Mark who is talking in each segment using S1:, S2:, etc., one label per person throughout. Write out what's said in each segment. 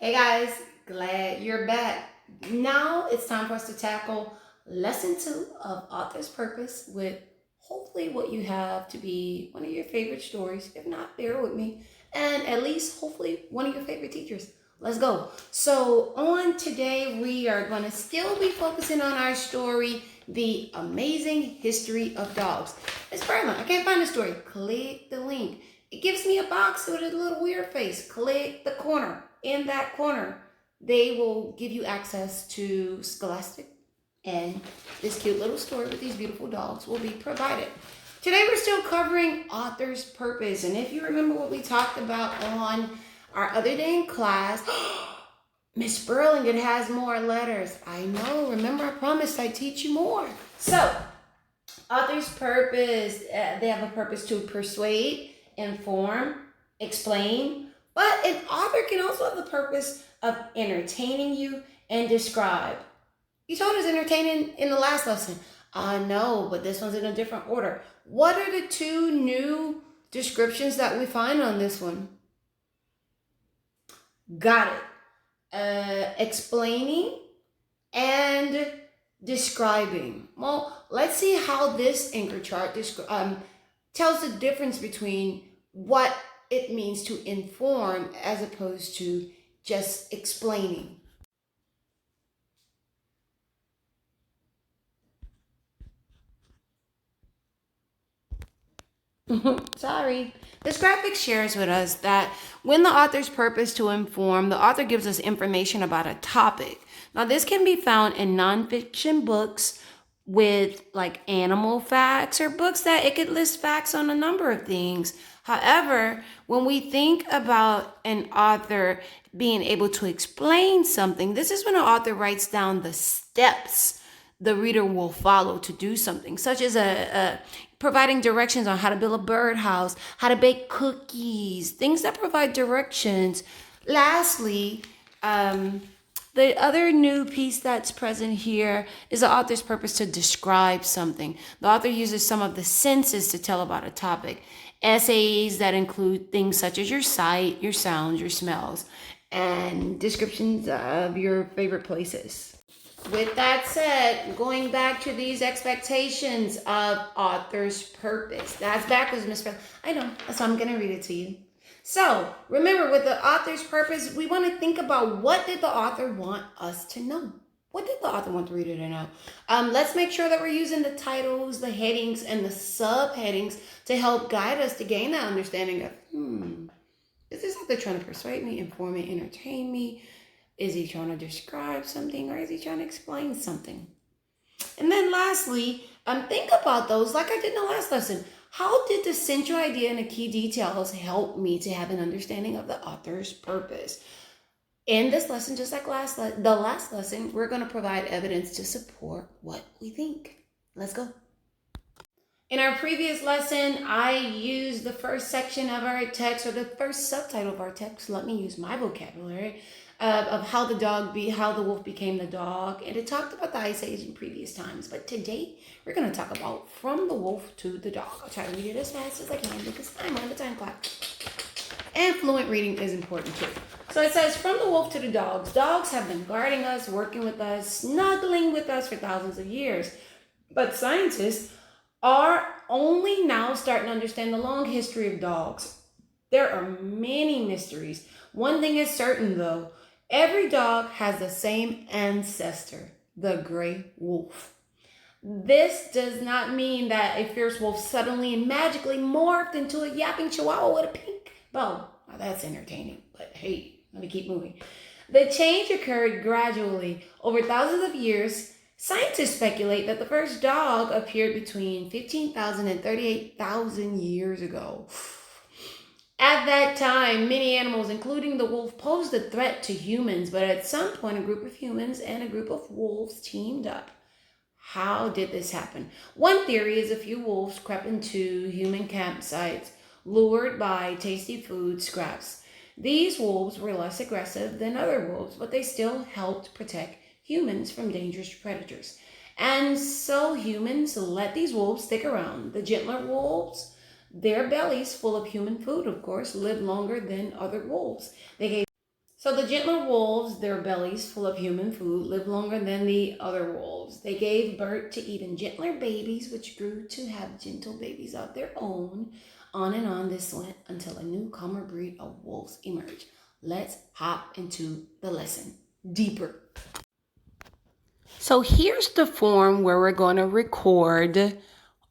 S1: Hey guys, glad you're back. Now it's time for us to tackle lesson 2 of Author's Purpose with hopefully what you have to be one of your favorite stories. If not, bear with me. And at least hopefully one of your favorite teachers. Let's go. So on today, we are going to still be focusing on our story, The Amazing History of Dogs. It's Berlin. I can't find the story. Click the link. It gives me a box with a little weird face. Click the corner. In that corner, they will give you access to Scholastic, and this cute little story with these beautiful dogs will be provided. Today we're still covering Author's Purpose, and if you remember what we talked about on our other day in class, Miss Burlington has more letters. I know, remember I promised I'd teach you more. So, Author's Purpose, they have a purpose to persuade, inform, explain, but an author can also have the purpose of entertaining you and describe. You told us entertaining in the last lesson. I know, but this one's in a different order. What are the two new descriptions that we find on this one? Got it. Explaining and describing. Well, let's see how this anchor chart tells the difference between what it means to inform as opposed to just explaining. Sorry. This graphic shares with us that when the author's purpose to inform, the author gives us information about a topic. Now, this can be found in nonfiction books with like animal facts or books that it could list facts on a number of things. However, when we think about an author being able to explain something, this is when an author writes down the steps the reader will follow to do something, such as providing directions on how to build a birdhouse, how to bake cookies, things that provide directions. Lastly, the other new piece that's present here is the author's purpose to describe something. The author uses some of the senses to tell about a topic. Essays that include things such as your sight, your sounds, your smells, and descriptions of your favorite places. With that said, going back to these expectations of author's purpose. That's backwards, Miss Bell. I know, so I'm going to read it to you. So, remember, with the author's purpose, we want to think about what did the author want us to know? What did the author want the reader to know? Let's make sure that we're using the titles, the headings, and the subheadings to help guide us to gain that understanding of, is this author trying to persuade me, inform me, entertain me? Is he trying to describe something, or is he trying to explain something? And then lastly, think about those like I did in the last lesson. How did the central idea and the key details help me to have an understanding of the author's purpose? In this lesson, just like the last lesson, we're going to provide evidence to support what we think. Let's go. In our previous lesson, I used the first section of our text, or the first subtitle of our text. Let me use my vocabulary of how the wolf became the dog, and it talked about the Ice Age in previous times. But today, we're going to talk about from the wolf to the dog. I'll try to read it as fast as I can because I'm on the time clock. And fluent reading is important too. So it says, from the wolf to the dogs. Dogs have been guarding us, working with us, snuggling with us for thousands of years. But scientists are only now starting to understand the long history of dogs. There are many mysteries. One thing is certain though, every dog has the same ancestor, the gray wolf. This does not mean that a fierce wolf suddenly and magically morphed into a yapping chihuahua with a pink bow. Now that's entertaining, but hey, let me keep moving. The change occurred gradually over thousands of years. Scientists speculate that the first dog appeared between 15,000 and 38,000 years ago. At that time, many animals, including the wolf, posed a threat to humans, but at some point, a group of humans and a group of wolves teamed up. How did this happen? One theory is a few wolves crept into human campsites, lured by tasty food scraps. These wolves were less aggressive than other wolves, but they still helped protect humans from dangerous predators. And so humans let these wolves stick around. The gentler wolves, their bellies full of human food, of course, lived longer than other wolves. They gave So the gentler wolves, their bellies full of human food, lived longer than the other wolves. They gave birth to even gentler babies, which grew to have gentle babies of their own. On and on this went until a newcomer breed of wolves emerged. Let's hop into the lesson deeper. So here's the form where we're going to record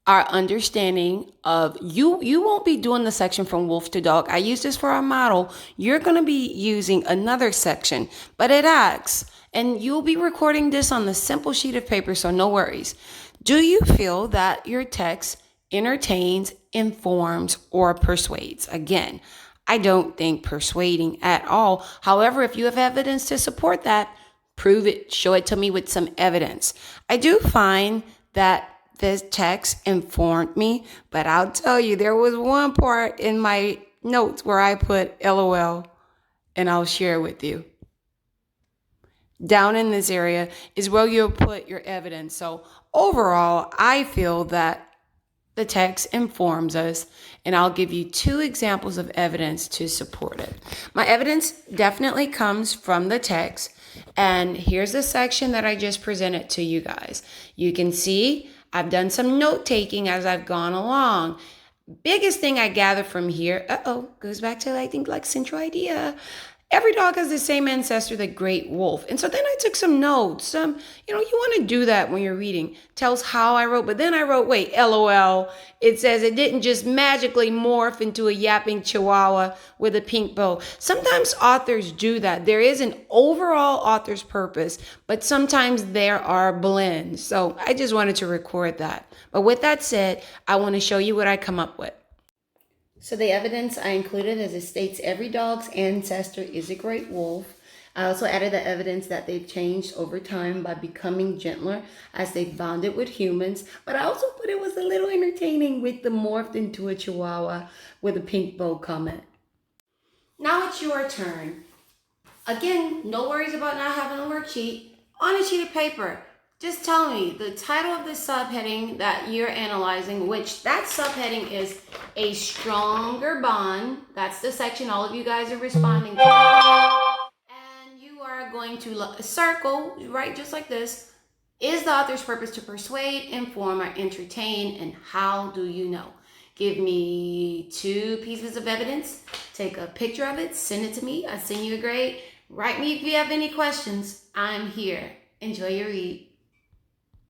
S1: our understanding of you won't be doing the section from wolf to dog. I use this for our model. You're going to be using another section, but it asks, and you'll be recording this on the simple sheet of paper, so no worries. Do you feel that your text entertains, informs, or persuades? Again, I don't think persuading at all. However, if you have evidence to support that, prove it, show it to me with some evidence. I do find that this text informed me, but I'll tell you, there was one part in my notes where I put LOL, and I'll share it with you. Down in this area is where you'll put your evidence. So overall, I feel that the text informs us, and I'll give you 2 examples of evidence to support it. My evidence definitely comes from the text, and here's the section that I just presented to you guys. You can see I've done some note taking as I've gone along. Biggest thing I gather from here, goes back to, I think, like central idea. Every dog has the same ancestor, the great wolf. And so then I took some notes. You want to do that when you're reading. Tells how I wrote, but then I wrote, wait, LOL. It says it didn't just magically morph into a yapping chihuahua with a pink bow. Sometimes authors do that. There is an overall author's purpose, but sometimes there are blends. So I just wanted to record that. But with that said, I want to show you what I come up with. So the evidence I included, as it states, every dog's ancestor is a great wolf. I also added the evidence that they've changed over time by becoming gentler as they bonded with humans. But I also put it was a little entertaining with the morphed into a chihuahua with a pink bow comment. Now it's your turn. Again, no worries about not having a worksheet. On a sheet of paper, just tell me the title of the subheading that you're analyzing, which that subheading is a stronger bond. That's the section all of you guys are responding to. And you are going to circle, right, just like this. Is the author's purpose to persuade, inform, or entertain? And how do you know? Give me 2 pieces of evidence. Take a picture of it. Send it to me. I'll send you a grade. Write me if you have any questions. I'm here. Enjoy your read.